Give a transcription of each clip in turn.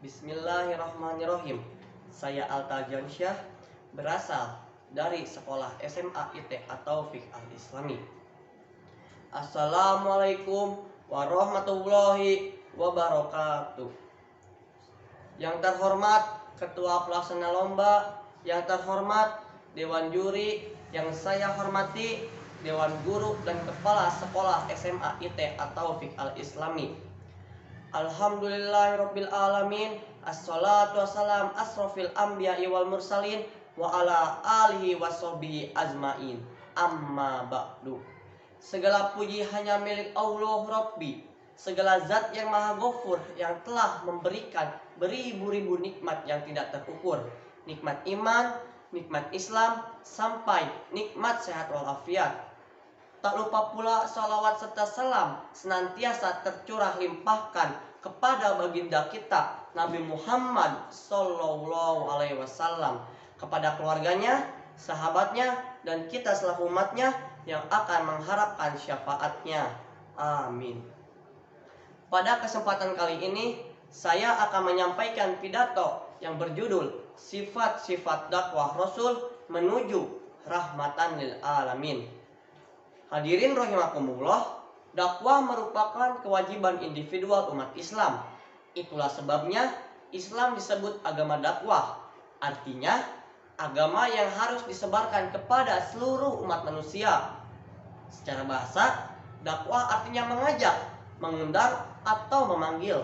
Bismillahirrahmanirrahim. Saya Alta Jansyah, berasal dari sekolah SMA IT atau Fiqh Al-Islami. Assalamualaikum warahmatullahi wabarakatuh. Yang terhormat Ketua Pelaksana Lomba, yang terhormat Dewan Juri, yang saya hormati Dewan Guru dan Kepala Sekolah SMA IT atau Fiqh Al-Islami. Alhamdulillahirabbil alamin. Assalatu wassalam asrofil anbiya'i wal mursalin wa ala alihi washabihi ajmain. Amma ba'du. Segala puji hanya milik Allah Rabbi, segala zat yang maha ghafur, yang telah memberikan beribu-ribu nikmat yang tidak terukur. Nikmat iman, nikmat Islam, sampai nikmat sehat walafiat. Tak lupa pula salawat serta salam senantiasa tercurah limpahkan kepada baginda kita Nabi Muhammad Sallallahu Alaihi Wasallam, kepada keluarganya, sahabatnya, dan kita selaku umatnya yang akan mengharapkan syafaatnya. Amin. Pada kesempatan kali ini saya akan menyampaikan pidato yang berjudul Sifat-sifat dakwah Rasul menuju rahmatan lil alamin. Hadirin rahimakumullah, dakwah merupakan kewajiban individual umat Islam. Itulah sebabnya Islam disebut agama dakwah. Artinya, agama yang harus disebarkan kepada seluruh umat manusia. Secara bahasa, dakwah artinya mengajak, mengundang, atau memanggil.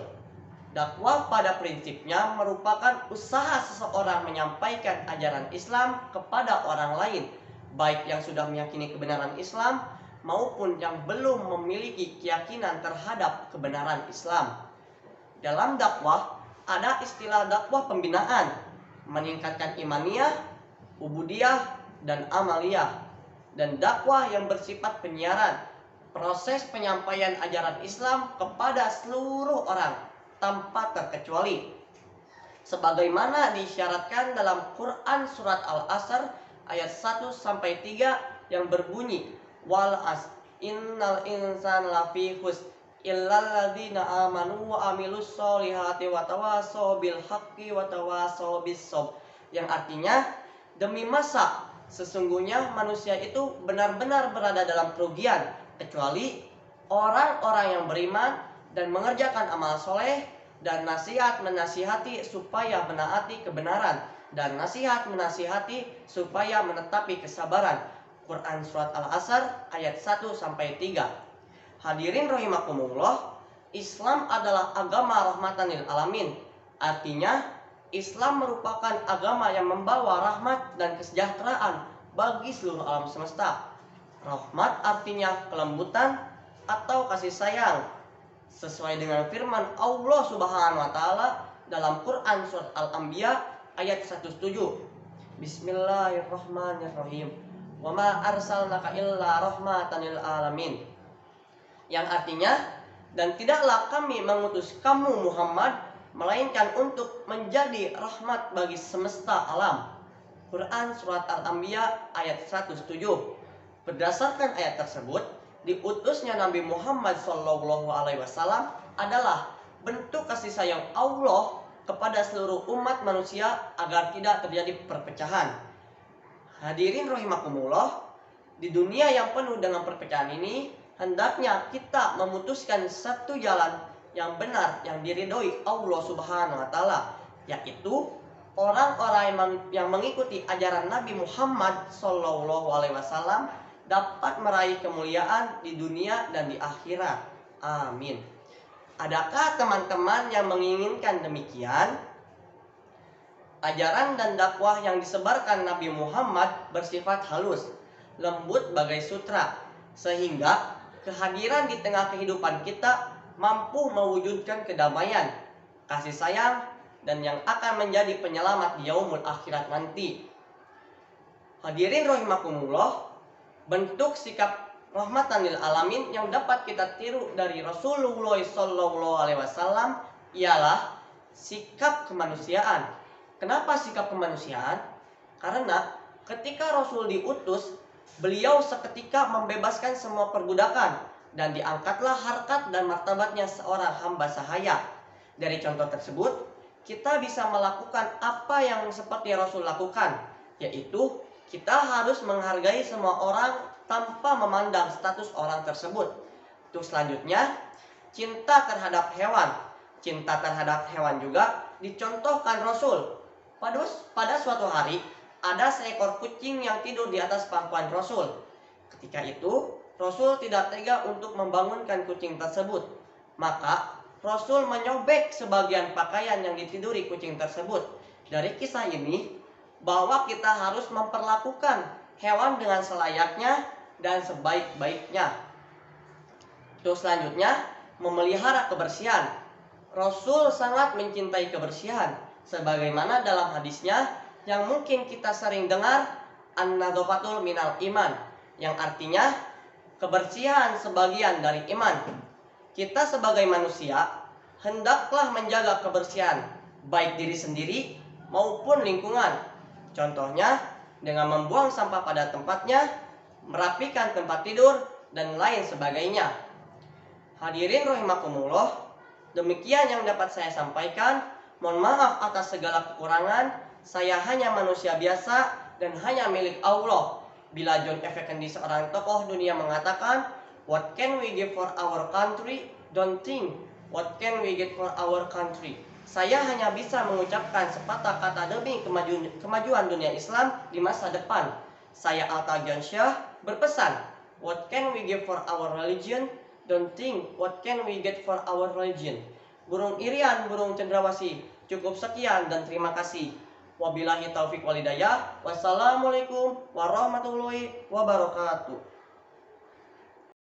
Dakwah pada prinsipnya merupakan usaha seseorang menyampaikan ajaran Islam kepada orang lain, baik yang sudah meyakini kebenaran Islam maupun yang belum memiliki keyakinan terhadap kebenaran Islam. Dalam dakwah ada istilah dakwah pembinaan, meningkatkan imaniyah, ubudiyah, dan amaliyah. Dan dakwah yang bersifat penyiaran, proses penyampaian ajaran Islam kepada seluruh orang tanpa terkecuali. Sebagaimana disyaratkan dalam Quran surat Al-Asr ayat 1-3 yang berbunyi, wal as innal insana lafi khusr illal ladzina amanu wa amilus solihati wa tawasaw bil haqqi wa tawasaw bis sabr, yang artinya demi masa sesungguhnya manusia itu benar-benar berada dalam kerugian kecuali orang-orang yang beriman dan mengerjakan amal soleh, dan nasihat menasihati supaya menaati kebenaran, dan nasihat menasihati supaya menetapi kesabaran. Quran surat Al-Asr ayat 1-3. Hadirin rahimakumullah, Islam adalah agama rahmatan lil alamin. Artinya, Islam merupakan agama yang membawa rahmat dan kesejahteraan bagi seluruh alam semesta. Rahmat artinya kelembutan atau kasih sayang, sesuai dengan firman Allah Subhanahu wa taala dalam Quran surat Al-Anbiya ayat 107. Bismillahirrahmanirrahim. Wa ma arsalnaka illa rahmatan lil alamin. Yang artinya, dan tidaklah kami mengutus kamu Muhammad melainkan untuk menjadi rahmat bagi semesta alam. Quran surat Al-Anbiya ayat 107. Berdasarkan ayat tersebut, diutusnya Nabi Muhammad Sallallahu Alaihi Wasallam adalah bentuk kasih sayang Allah kepada seluruh umat manusia agar tidak terjadi perpecahan. Hadirin rahimakumullah, di dunia yang penuh dengan perpecahan ini, hendaknya kita memutuskan satu jalan yang benar yang diridhoi Allah Subhanahu wa taala, yaitu orang-orang yang mengikuti ajaran Nabi Muhammad Sallallahu Alaihi Wasallam dapat meraih kemuliaan di dunia dan di akhirat. Amin. Adakah teman-teman yang menginginkan demikian? Ajaran dan dakwah yang disebarkan Nabi Muhammad bersifat halus, lembut bagai sutra, sehingga kehadiran di tengah kehidupan kita mampu mewujudkan kedamaian, kasih sayang, dan yang akan menjadi penyelamat di yaumul akhirat nanti. Hadirin rahimakumullah, bentuk sikap rahmatan lil alamin yang dapat kita tiru dari Rasulullah Sallallahu Alaihi Wasallam ialah sikap kemanusiaan. Kenapa sikap kemanusiaan? Karena ketika Rasul diutus, beliau seketika membebaskan semua perbudakan dan diangkatlah harkat dan martabatnya seorang hamba sahaya. Dari contoh tersebut, kita bisa melakukan apa yang seperti Rasul lakukan, yaitu kita harus menghargai semua orang tanpa memandang status orang tersebut. Terus selanjutnya, cinta terhadap hewan. Cinta terhadap hewan juga dicontohkan Rasul. Pada suatu hari, ada seekor kucing yang tidur di atas pangkuan Rasul. Ketika itu, Rasul tidak tega untuk membangunkan kucing tersebut. Maka, Rasul menyobek sebagian pakaian yang ditiduri kucing tersebut. Dari kisah ini, bahwa kita harus memperlakukan hewan dengan selayaknya dan sebaik-baiknya. Terus selanjutnya, memelihara kebersihan. Rasul sangat mencintai kebersihan, sebagaimana dalam hadisnya yang mungkin kita sering dengar, an-nadzafatul minal iman, yang artinya kebersihan sebagian dari iman. Kita sebagai manusia hendaklah menjaga kebersihan baik diri sendiri maupun lingkungan. Contohnya dengan membuang sampah pada tempatnya, merapikan tempat tidur, dan lain sebagainya. Hadirin rahimakumullah, demikian yang dapat saya sampaikan. Mohon maaf atas segala kekurangan. Saya hanya manusia biasa dan hanya milik Allah. Bila John F. Kennedy, seorang tokoh dunia, mengatakan, "What can we give for our country? Don't think, what can we get for our country?" Saya hanya bisa mengucapkan sepatah kata demi kemajuan dunia Islam di masa depan. Saya Alta Jansyah berpesan, "What can we give for our religion? Don't think, what can we get for our religion?" Burung Irian, burung cendrawasih. Cukup sekian dan terima kasih. Wabillahi taufiq walhidayah. Wassalamualaikum warahmatullahi wabarakatuh.